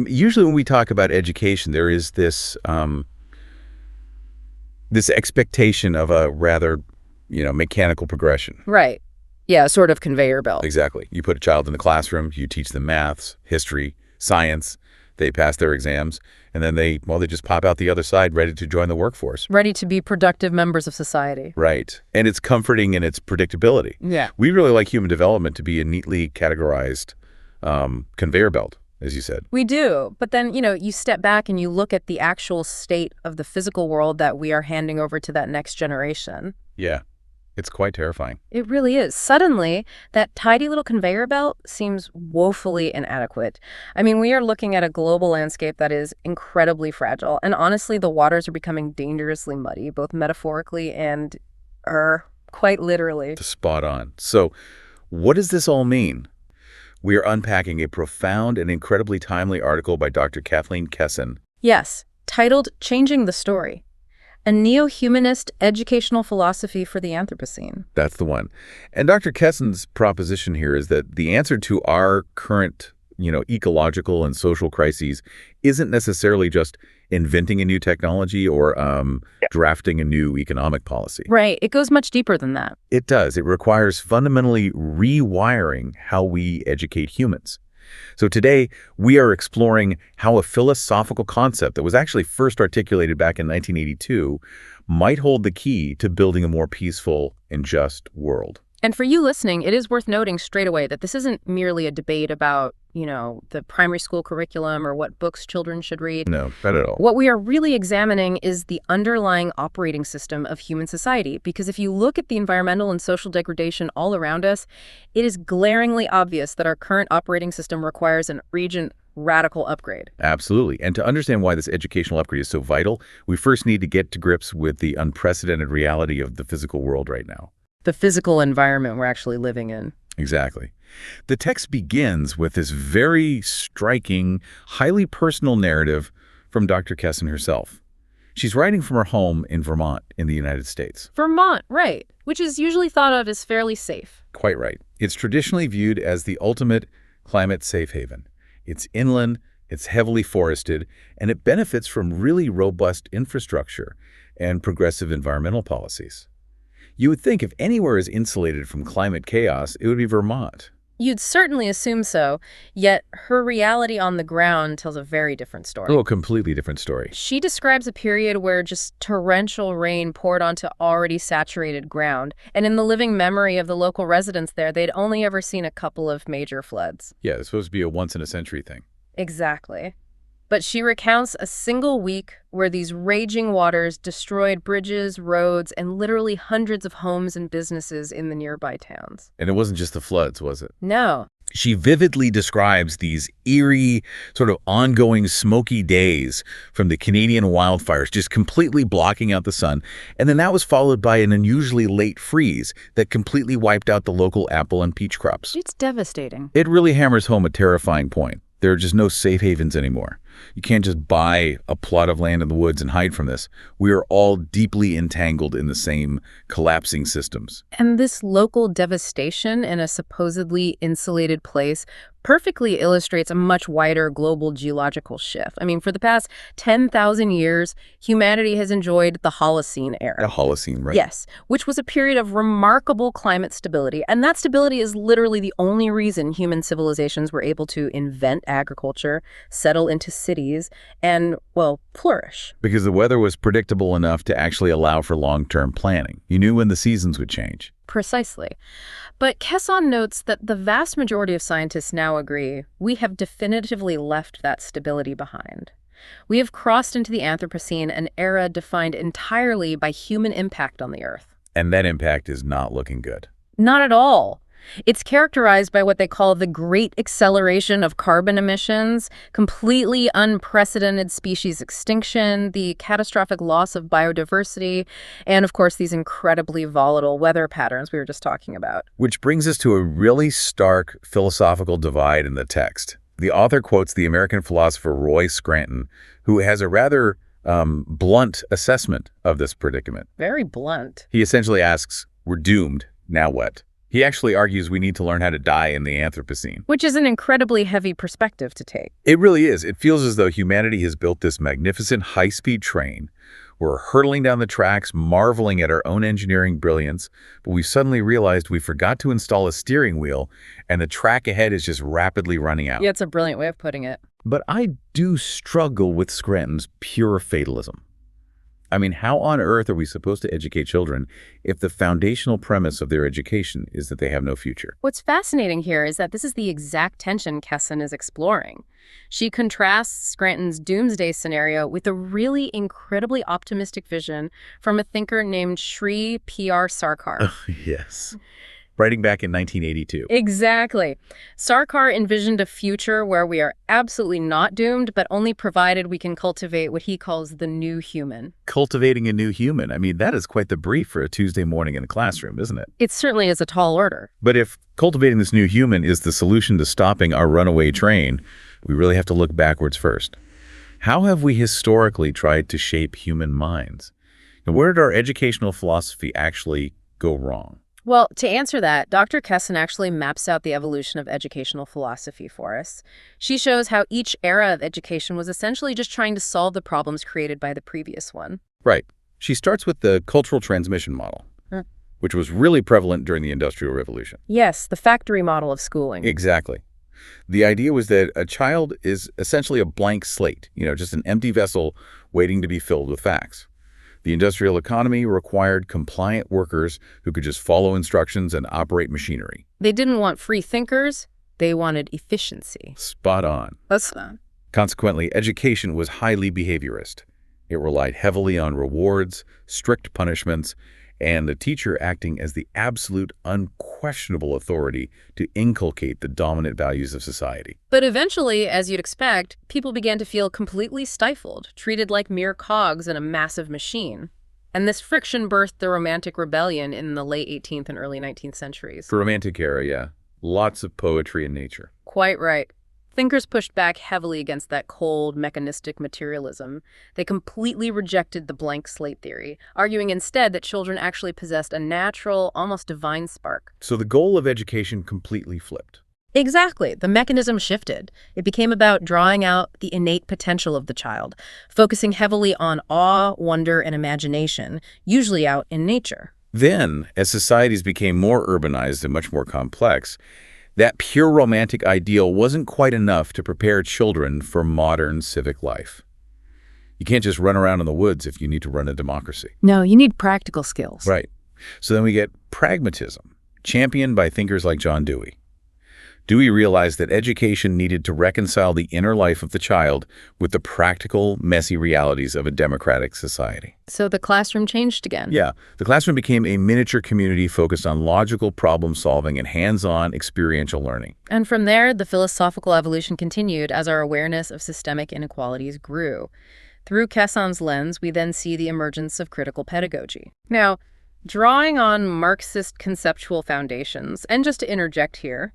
Usually when we talk about education, there is this expectation of a rather, mechanical progression. Right. Yeah, sort of conveyor belt. Exactly. You put a child in the classroom, you teach them maths, history, science, they pass their exams, and then they just pop out the other side ready to join the workforce. Ready to be productive members of society. Right. And it's comforting in its predictability. Yeah. We really like human development to be a neatly categorized conveyor belt, as you said. We do. But then, you step back and you look at the actual state of the physical world that we are handing over to that next generation. Yeah. It's quite terrifying. It really is. Suddenly, that tidy little conveyor belt seems woefully inadequate. I mean, we are looking at a global landscape that is incredibly fragile. And honestly, the waters are becoming dangerously muddy, both metaphorically and, quite literally. Spot on. So, what does this all mean? We are unpacking a profound and incredibly timely article by Dr. Kathleen Kesson. Yes, titled Changing the Story. A Neo-Humanist Educational Philosophy for the Anthropocene. That's the one. And Dr. Kesson's proposition here is that the answer to our current, ecological and social crises isn't necessarily just inventing a new technology or drafting a new economic policy. Right. It goes much deeper than that. It does. It requires fundamentally rewiring how we educate humans. So today, we are exploring how a philosophical concept that was actually first articulated back in 1982 might hold the key to building a more peaceful and just world. And for you listening, it is worth noting straight away that this isn't merely a debate about, the primary school curriculum or what books children should read. No, not at all. What we are really examining is the underlying operating system of human society. Because if you look at the environmental and social degradation all around us, it is glaringly obvious that our current operating system requires an urgent, radical upgrade. Absolutely. And to understand why this educational upgrade is so vital, we first need to get to grips with the unprecedented reality of the physical world right now. The physical environment we're actually living in. Exactly. The text begins with this very striking, highly personal narrative from Dr. Kesson herself. She's writing from her home in Vermont in the United States. Vermont, right, which is usually thought of as fairly safe. Quite right. It's traditionally viewed as the ultimate climate safe haven. It's inland, it's heavily forested, and it benefits from really robust infrastructure and progressive environmental policies. You would think if anywhere is insulated from climate chaos, it would be Vermont. You'd certainly assume so, yet her reality on the ground tells a very different story. Oh, a completely different story. She describes a period where just torrential rain poured onto already saturated ground, and in the living memory of the local residents there, they'd only ever seen a couple of major floods. Yeah, it's supposed to be a once-in-a-century thing. Exactly. But she recounts a single week where these raging waters destroyed bridges, roads, and literally hundreds of homes and businesses in the nearby towns. And it wasn't just the floods, was it? No. She vividly describes these eerie, sort of ongoing smoky days from the Canadian wildfires, just completely blocking out the sun. And then that was followed by an unusually late freeze that completely wiped out the local apple and peach crops. It's devastating. It really hammers home a terrifying point. There are just no safe havens anymore. You can't just buy a plot of land in the woods and hide from this. We are all deeply entangled in the same collapsing systems. And this local devastation in a supposedly insulated place perfectly illustrates a much wider global geological shift. I mean, for the past 10,000 years, humanity has enjoyed the Holocene era. The Holocene, right? Yes, which was a period of remarkable climate stability. And that stability is literally the only reason human civilizations were able to invent agriculture, settle into cities, and, well, flourish. Because the weather was predictable enough to actually allow for long-term planning. You knew when the seasons would change. Precisely. But Kesson notes that the vast majority of scientists now agree we have definitively left that stability behind. We have crossed into the Anthropocene, an era defined entirely by human impact on the Earth. And that impact is not looking good. Not at all. It's characterized by what they call the great acceleration of carbon emissions, completely unprecedented species extinction, the catastrophic loss of biodiversity, and of course these incredibly volatile weather patterns we were just talking about. Which brings us to a really stark philosophical divide in the text. The author quotes the American philosopher Roy Scranton, who has a rather blunt assessment of this predicament. Very blunt. He essentially asks, we're doomed, now what? He actually argues we need to learn how to die in the Anthropocene. Which is an incredibly heavy perspective to take. It really is. It feels as though humanity has built this magnificent high-speed train. We're hurtling down the tracks, marveling at our own engineering brilliance, but we suddenly realized we forgot to install a steering wheel, and the track ahead is just rapidly running out. Yeah, it's a brilliant way of putting it. But I do struggle with Scranton's pure fatalism. I mean, how on earth are we supposed to educate children if the foundational premise of their education is that they have no future? What's fascinating here is that this is the exact tension Kesson is exploring. She contrasts Scranton's doomsday scenario with a really incredibly optimistic vision from a thinker named Sri P.R. Sarkar. Yes. Writing back in 1982. Exactly. Sarkar envisioned a future where we are absolutely not doomed, but only provided we can cultivate what he calls the new human. Cultivating a new human. I mean, that is quite the brief for a Tuesday morning in the classroom, isn't it? It certainly is a tall order. But if cultivating this new human is the solution to stopping our runaway train, we really have to look backwards first. How have we historically tried to shape human minds? And where did our educational philosophy actually go wrong? Well, to answer that, Dr. Kesson actually maps out the evolution of educational philosophy for us. She shows how each era of education was essentially just trying to solve the problems created by the previous one. Right. She starts with the cultural transmission model, which was really prevalent during the Industrial Revolution. Yes, the factory model of schooling. Exactly. The idea was that a child is essentially a blank slate, just an empty vessel waiting to be filled with facts. The industrial economy required compliant workers who could just follow instructions and operate machinery. They didn't want free thinkers. They wanted efficiency. Spot on. That's not. Consequently, education was highly behaviorist. It relied heavily on rewards, strict punishments, and the teacher acting as the absolute unquestionable authority to inculcate the dominant values of society. But eventually, as you'd expect, people began to feel completely stifled, treated like mere cogs in a massive machine. And this friction birthed the Romantic Rebellion in the late 18th and early 19th centuries. The Romantic era, yeah. Lots of poetry and nature. Quite right. Thinkers pushed back heavily against that cold, mechanistic materialism. They completely rejected the blank slate theory, arguing instead that children actually possessed a natural, almost divine spark. So the goal of education completely flipped. Exactly. The mechanism shifted. It became about drawing out the innate potential of the child, focusing heavily on awe, wonder, and imagination, usually out in nature. Then, as societies became more urbanized and much more complex, that pure romantic ideal wasn't quite enough to prepare children for modern civic life. You can't just run around in the woods if you need to run a democracy. No, you need practical skills. Right. So then we get pragmatism, championed by thinkers like John Dewey. Dewey realized that education needed to reconcile the inner life of the child with the practical, messy realities of a democratic society. So the classroom changed again. Yeah, the classroom became a miniature community focused on logical problem solving and hands-on experiential learning. And from there, the philosophical evolution continued as our awareness of systemic inequalities grew. Through Kesson's lens, we then see the emergence of critical pedagogy. Now, drawing on Marxist conceptual foundations, and just to interject here,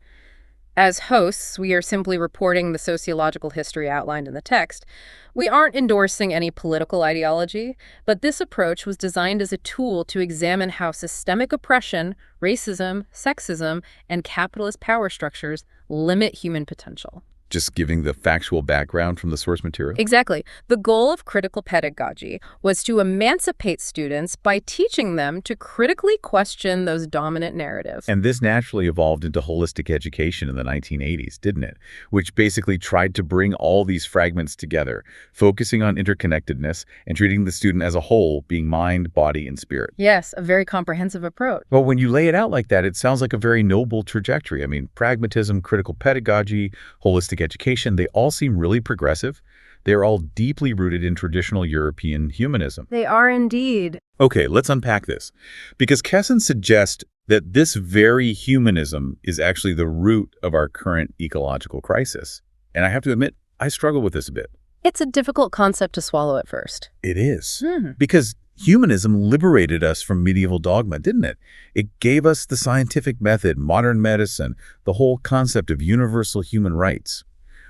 as hosts, we are simply reporting the sociological history outlined in the text. We aren't endorsing any political ideology, but this approach was designed as a tool to examine how systemic oppression, racism, sexism, and capitalist power structures limit human potential. Just giving the factual background from the source material? Exactly. The goal of critical pedagogy was to emancipate students by teaching them to critically question those dominant narratives. And this naturally evolved into holistic education in the 1980s, didn't it? Which basically tried to bring all these fragments together, focusing on interconnectedness and treating the student as a whole, being mind, body, and spirit. Yes, a very comprehensive approach. Well, when you lay it out like that, it sounds like a very noble trajectory. I mean, pragmatism, critical pedagogy, holistic education, they all seem really progressive. They're all deeply rooted in traditional European humanism. They are indeed. Okay, let's unpack this. Because Kesson suggests that this very humanism is actually the root of our current ecological crisis. And I have to admit, I struggle with this a bit. It's a difficult concept to swallow at first. It is. Because humanism liberated us from medieval dogma, didn't it? It gave us the scientific method, modern medicine, the whole concept of universal human rights.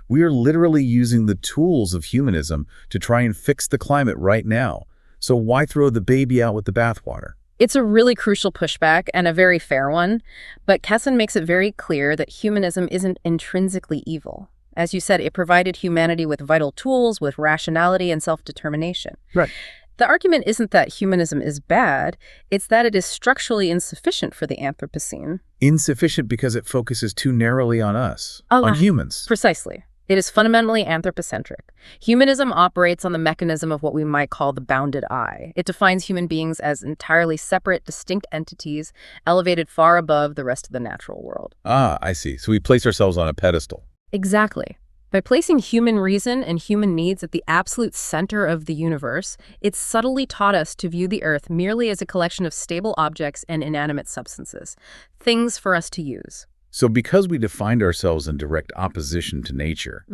We are literally using the tools of humanism to try and fix the climate right now. So why throw the baby out with the bathwater? It's a really crucial pushback and a very fair one, but Kesson makes it very clear that humanism isn't intrinsically evil. As you said, it provided humanity with vital tools, with rationality and self-determination. Right. The argument isn't that humanism is bad, it's that it is structurally insufficient for the Anthropocene. Insufficient because it focuses too narrowly on us, on humans. Precisely. It is fundamentally anthropocentric. Humanism operates on the mechanism of what we might call the bounded I. It defines human beings as entirely separate, distinct entities, elevated far above the rest of the natural world. Ah, I see. So we place ourselves on a pedestal. Exactly. By placing human reason and human needs at the absolute center of the universe, it's subtly taught us to view the Earth merely as a collection of stable objects and inanimate substances, things for us to use. So because we defined ourselves in direct opposition to nature,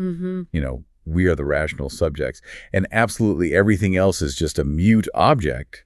we are the rational subjects, and absolutely everything else is just a mute object,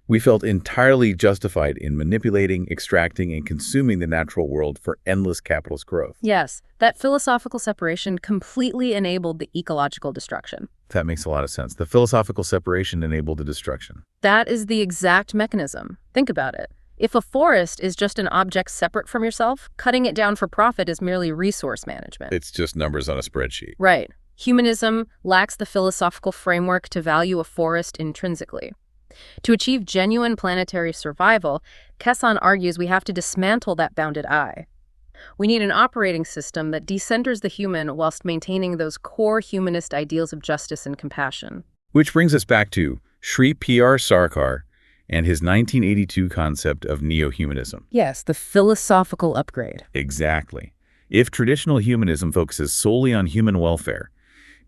we felt entirely justified in manipulating, extracting, and consuming the natural world for endless capitalist growth. Yes, that philosophical separation completely enabled the ecological destruction. That makes a lot of sense. The philosophical separation enabled the destruction. That is the exact mechanism. Think about it. If a forest is just an object separate from yourself, cutting it down for profit is merely resource management. It's just numbers on a spreadsheet. Right. Humanism lacks the philosophical framework to value a forest intrinsically. To achieve genuine planetary survival, Kesson argues we have to dismantle that bounded I. We need an operating system that decenters the human whilst maintaining those core humanist ideals of justice and compassion. Which brings us back to Sri P.R. Sarkar and his 1982 concept of Neohumanism. Yes, the philosophical upgrade. Exactly. If traditional humanism focuses solely on human welfare,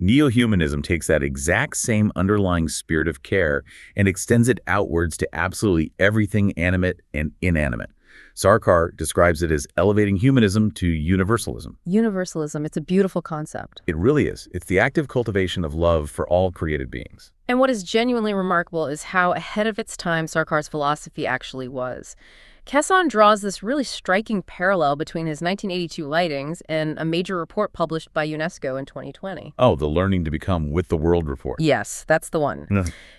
Neohumanism takes that exact same underlying spirit of care and extends it outwards to absolutely everything animate and inanimate. Sarkar describes it as elevating humanism to universalism. Universalism, it's a beautiful concept. It really is. It's the active cultivation of love for all created beings. And what is genuinely remarkable is how ahead of its time Sarkar's philosophy actually was. Kesson draws this really striking parallel between his 1982 writings and a major report published by UNESCO in 2020. Oh, the Learning to Become with the World report. Yes, that's the one.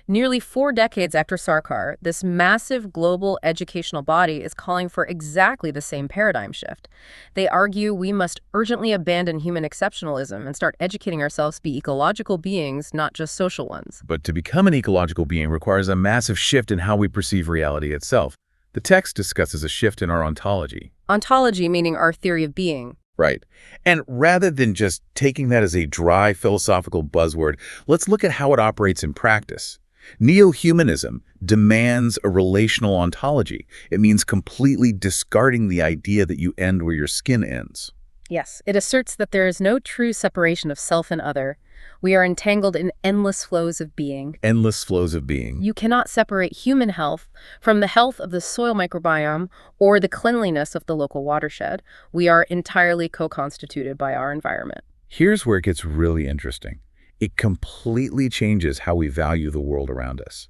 Nearly 4 decades after Sarkar, this massive global educational body is calling for exactly the same paradigm shift. They argue we must urgently abandon human exceptionalism and start educating ourselves to be ecological beings, not just social ones. But to become an ecological being requires a massive shift in how we perceive reality itself. The text discusses a shift in our ontology. Ontology meaning our theory of being. Right. And rather than just taking that as a dry philosophical buzzword, let's look at how it operates in practice. Neohumanism demands a relational ontology. It means completely discarding the idea that you end where your skin ends. Yes, it asserts that there is no true separation of self and other. We are entangled in endless flows of being. Endless flows of being. You cannot separate human health from the health of the soil microbiome or the cleanliness of the local watershed. We are entirely co-constituted by our environment. Here's where it gets really interesting. It completely changes how we value the world around us.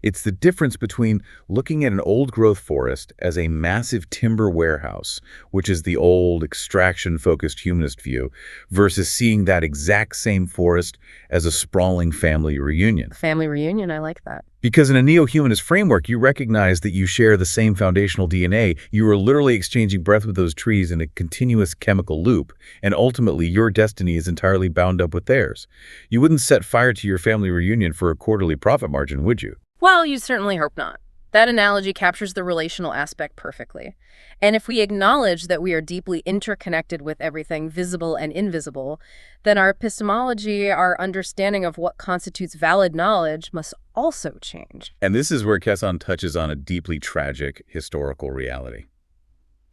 It's the difference between looking at an old-growth forest as a massive timber warehouse, which is the old, extraction-focused humanist view, versus seeing that exact same forest as a sprawling family reunion. Family reunion, I like that. Because in a neo-humanist framework, you recognize that you share the same foundational DNA. You are literally exchanging breath with those trees in a continuous chemical loop, and ultimately your destiny is entirely bound up with theirs. You wouldn't set fire to your family reunion for a quarterly profit margin, would you? Well, you'd certainly hope not. That analogy captures the relational aspect perfectly. And if we acknowledge that we are deeply interconnected with everything visible and invisible, then our epistemology, our understanding of what constitutes valid knowledge, must also change. And this is where Kesson touches on a deeply tragic historical reality.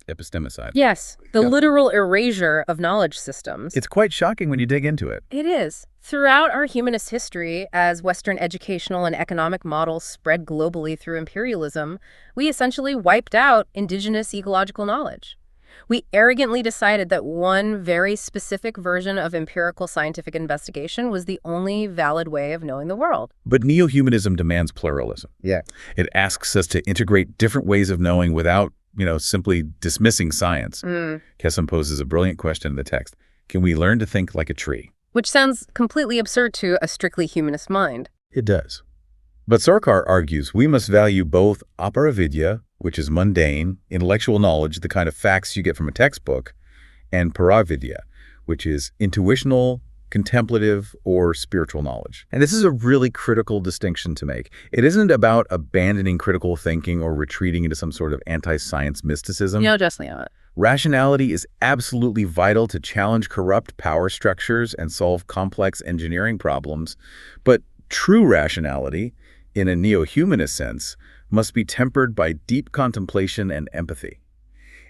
Epistemicide. Yes, the literal erasure of knowledge systems. It's quite shocking when you dig into it. It is. Throughout our humanist history, as Western educational and economic models spread globally through imperialism, we essentially wiped out indigenous ecological knowledge. We arrogantly decided that one very specific version of empirical scientific investigation was the only valid way of knowing the world. But neo-humanism demands pluralism. Yeah. It asks us to integrate different ways of knowing without simply dismissing science. Kesson poses a brilliant question in the text. Can we learn to think like a tree? Which sounds completely absurd to a strictly humanist mind. It does. But Sarkar argues we must value both aparavidya, which is mundane, intellectual knowledge, the kind of facts you get from a textbook, and paravidya, which is intuitional, contemplative, or spiritual knowledge. And this is a really critical distinction to make. It isn't about abandoning critical thinking or retreating into some sort of anti-science mysticism. No, definitely not. Rationality is absolutely vital to challenge corrupt power structures and solve complex engineering problems. But true rationality, in a neo-humanist sense, must be tempered by deep contemplation and empathy.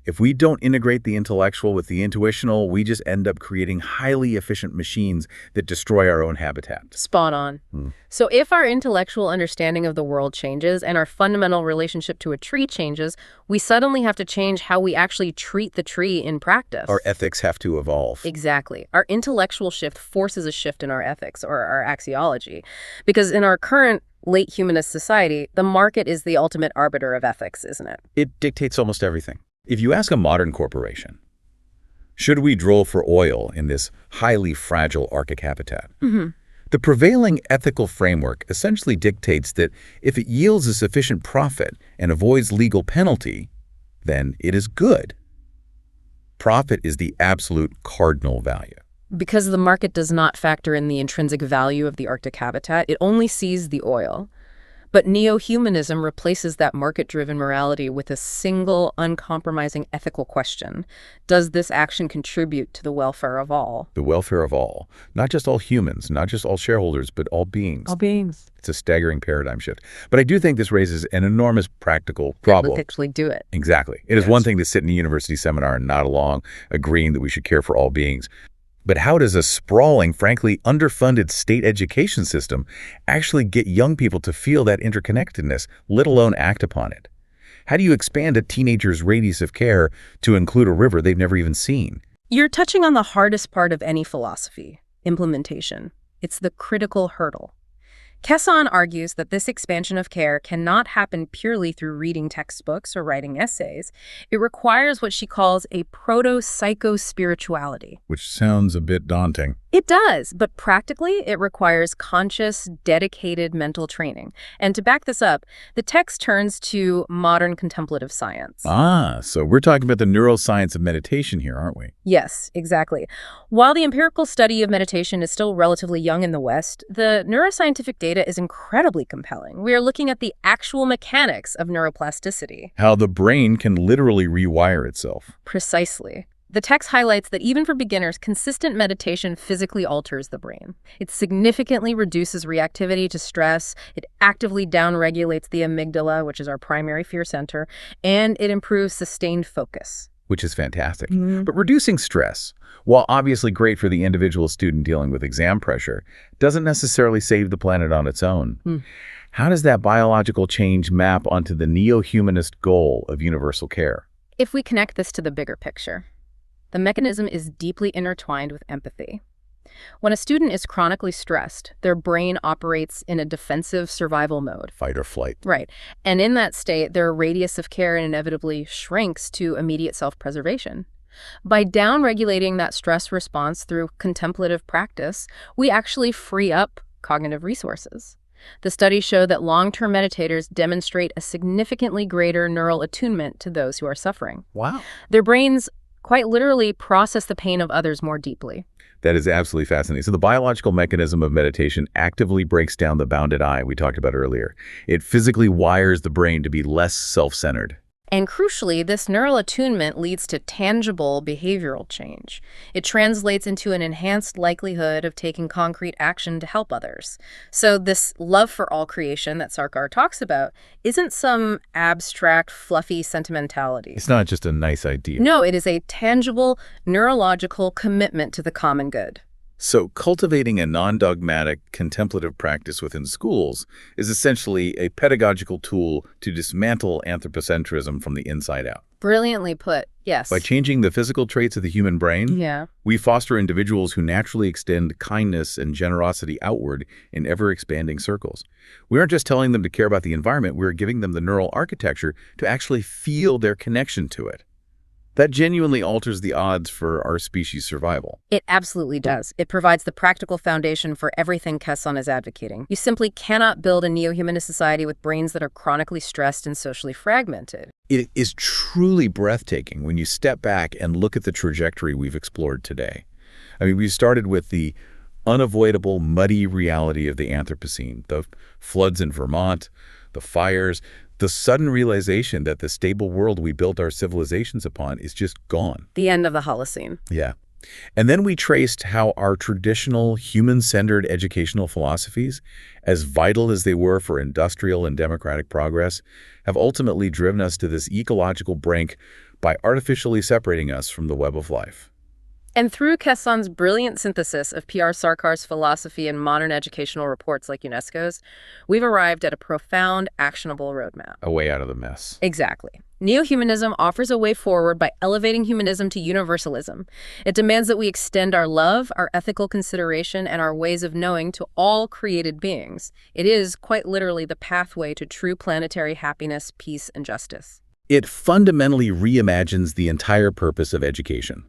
If we don't integrate the intellectual with the intuitional, we just end up creating highly efficient machines that destroy our own habitat. Spot on. So if our intellectual understanding of the world changes and our fundamental relationship to a tree changes, we suddenly have to change how we actually treat the tree in practice. Our ethics have to evolve. Exactly. Our intellectual shift forces a shift in our ethics or our axiology. Because in our current late humanist society, the market is the ultimate arbiter of ethics, isn't it? It dictates almost everything. If you ask a modern corporation, should we drill for oil in this highly fragile Arctic habitat? The prevailing ethical framework essentially dictates that if it yields a sufficient profit and avoids legal penalty, then it is good. Profit is the absolute cardinal value. Because the market does not factor in the intrinsic value of the Arctic habitat, it only sees the oil. But neo-humanism replaces that market-driven morality with a single, uncompromising ethical question. Does this action contribute to the welfare of all? The welfare of all. Not just all humans, not just all shareholders, but all beings. All beings. It's a staggering paradigm shift. But I do think this raises an enormous practical problem. Let's actually do it. Exactly. It is one thing to sit in a university seminar and nod along, agreeing that we should care for all beings. But how does a sprawling, frankly, underfunded state education system actually get young people to feel that interconnectedness, let alone act upon it? How do you expand a teenager's radius of care to include a river they've never even seen? You're touching on the hardest part of any philosophy, implementation. It's the critical hurdle. Kesson argues that this expansion of care cannot happen purely through reading textbooks or writing essays. It requires what she calls a proto-psycho-spirituality. Which sounds a bit daunting. It does, but practically it requires conscious, dedicated mental training. And to back this up, the text turns to modern contemplative science. So we're talking about the neuroscience of meditation here, aren't we? Yes, exactly. While the empirical study of meditation is still relatively young in the West, the neuroscientific data is incredibly compelling. We are looking at the actual mechanics of neuroplasticity. How the brain can literally rewire itself. Precisely. The text highlights that even for beginners, consistent meditation physically alters the brain. It significantly reduces reactivity to stress, it actively downregulates the amygdala, which is our primary fear center, and it improves sustained focus. Which is fantastic. But reducing stress, while obviously great for the individual student dealing with exam pressure, doesn't necessarily save the planet on its own. How does that biological change map onto the neo-humanist goal of universal care? If we connect this to the bigger picture, the mechanism is deeply intertwined with empathy. When a student is chronically stressed, their brain operates in a defensive survival mode. Fight or flight. Right. And in that state, their radius of care inevitably shrinks to immediate self-preservation. By downregulating that stress response through contemplative practice, we actually free up cognitive resources. The studies show that long-term meditators demonstrate a significantly greater neural attunement to those who are suffering. Wow. Their brains quite literally process the pain of others more deeply. That is absolutely fascinating. So the biological mechanism of meditation actively breaks down the bounded I we talked about earlier. It physically wires the brain to be less self-centered. And crucially, this neural attunement leads to tangible behavioral change. It translates into an enhanced likelihood of taking concrete action to help others. So this love for all creation that Sarkar talks about isn't some abstract, fluffy sentimentality. It's not just a nice idea. No, it is a tangible, neurological commitment to the common good. So cultivating a non-dogmatic contemplative practice within schools is essentially a pedagogical tool to dismantle anthropocentrism from the inside out. Brilliantly put, yes. By changing the physical traits of the human brain, we foster individuals who naturally extend kindness and generosity outward in ever-expanding circles. We aren't just telling them to care about the environment, we're giving them the neural architecture to actually feel their connection to it. That genuinely alters the odds for our species' survival. It absolutely does. It provides the practical foundation for everything Kesson is advocating. You simply cannot build a neo-humanist society with brains that are chronically stressed and socially fragmented. It is truly breathtaking when you step back and look at the trajectory we've explored today. I mean, we started with the unavoidable, muddy reality of the Anthropocene, the floods in Vermont, the fires, the sudden realization that the stable world we built our civilizations upon is just gone. The end of the Holocene. Yeah. And then we traced how our traditional human-centered educational philosophies, as vital as they were for industrial and democratic progress, have ultimately driven us to this ecological brink by artificially separating us from the web of life. And through Kesson's brilliant synthesis of P.R. Sarkar's philosophy and modern educational reports like UNESCO's, we've arrived at a profound, actionable roadmap. A way out of the mess. Exactly. Neohumanism offers a way forward by elevating humanism to universalism. It demands that we extend our love, our ethical consideration, and our ways of knowing to all created beings. It is, quite literally, the pathway to true planetary happiness, peace, and justice. It fundamentally reimagines the entire purpose of education.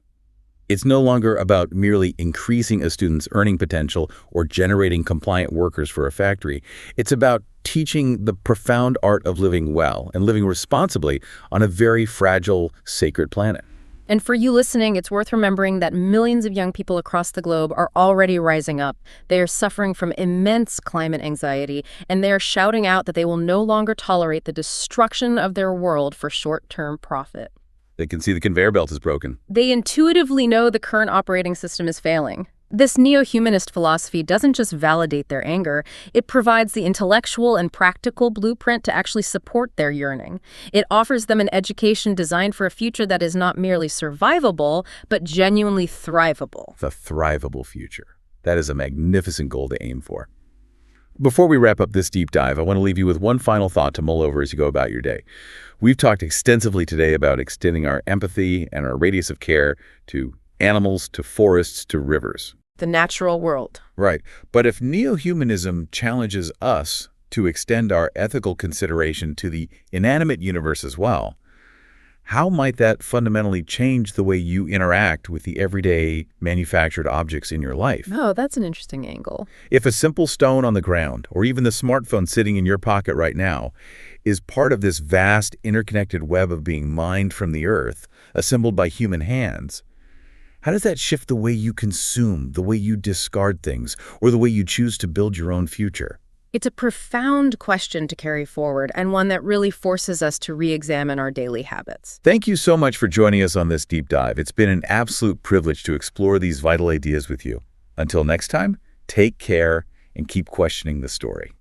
It's no longer about merely increasing a student's earning potential or generating compliant workers for a factory. It's about teaching the profound art of living well and living responsibly on a very fragile, sacred planet. And for you listening, it's worth remembering that millions of young people across the globe are already rising up. They are suffering from immense climate anxiety, and they are shouting out that they will no longer tolerate the destruction of their world for short-term profit. They can see the conveyor belt is broken. They intuitively know the current operating system is failing. This neo-humanist philosophy doesn't just validate their anger, it provides the intellectual and practical blueprint to actually support their yearning. It offers them an education designed for a future that is not merely survivable, but genuinely thrivable. The thrivable future. That is a magnificent goal to aim for. Before we wrap up this deep dive, I want to leave you with one final thought to mull over as you go about your day. We've talked extensively today about extending our empathy and our radius of care to animals, to forests, to rivers. The natural world. Right. But if neo-humanism challenges us to extend our ethical consideration to the inanimate universe as well, how might that fundamentally change the way you interact with the everyday manufactured objects in your life? Oh, that's an interesting angle. If a simple stone on the ground, or even the smartphone sitting in your pocket right now, is part of this vast interconnected web of being mined from the earth, assembled by human hands, how does that shift the way you consume, the way you discard things, or the way you choose to build your own future? It's a profound question to carry forward, and one that really forces us to re-examine our daily habits. Thank you so much for joining us on this deep dive. It's been an absolute privilege to explore these vital ideas with you. Until next time, take care and keep questioning the story.